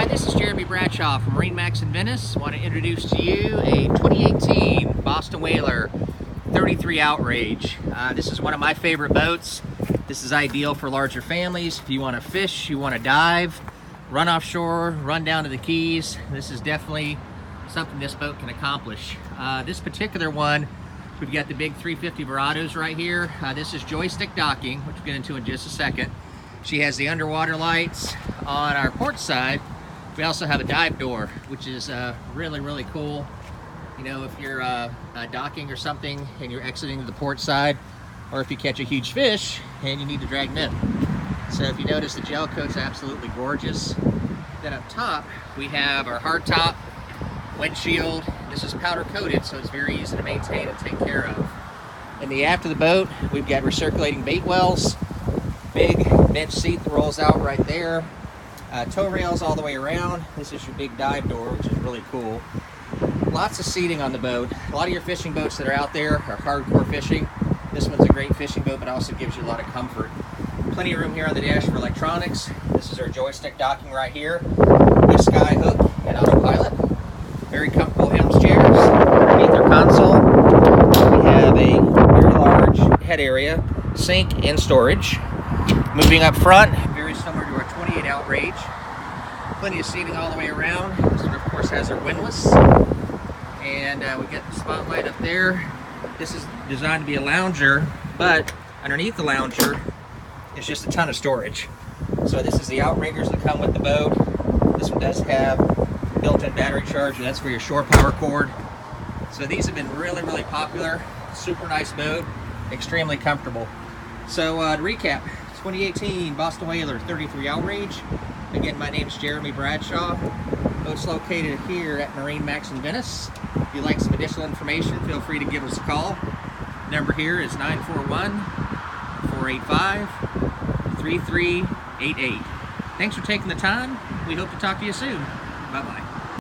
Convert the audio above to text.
Hi, this is Jeremy Bradshaw from MarineMax in Venice. I want to introduce to you a 2018 Boston Whaler 33 Outrage. This is one of my favorite boats. This is ideal for larger families. If you want to fish, you want to dive, run offshore, run down to the Keys, this is definitely something this boat can accomplish. This particular one, we've got the big 350 Verados right here. This is joystick docking, which we'll get into in just a second. She has the underwater lights on our port side. We also have a dive door, which is really cool. You know, if you're docking or something and you're exiting to the port side, or if you catch a huge fish and you need to drag them in. So if you notice, the gel coat's absolutely gorgeous. Then up top, we have our hard top windshield. This is powder coated, so it's very easy to maintain and take care of. In the aft of the boat, we've got recirculating bait wells, big bench seat that rolls out right there, tow rails all the way around. This is your big dive door, which is really cool. Lots of seating on the boat. A lot of your fishing boats that are out there are hardcore fishing. This one's a great fishing boat, but also gives you a lot of comfort. Plenty of room here on the dash for electronics. This is our joystick docking right here with sky hook and autopilot. Very comfortable helm chairs. Underneath our console, we have a very large head area, sink, and storage. Moving up front, very similar to our 28 Outrage. Plenty of seating all the way around. This one, of course, has our windlass. And we got the spotlight up there. This is designed to be a lounger, but underneath the lounger is just a ton of storage. So this is the outriggers that come with the boat. This one does have built-in battery charger. That's for your shore power cord. So these have been really popular. Super nice boat, extremely comfortable. So to recap, 2018 Boston Whaler 33 Outrage. Again, my name is Jeremy Bradshaw. Boat's located here at MarineMax in Venice. If you'd like some additional information, feel free to give us a call. Number here is 941-485-3388. Thanks for taking the time. We hope to talk to you soon. Bye-bye.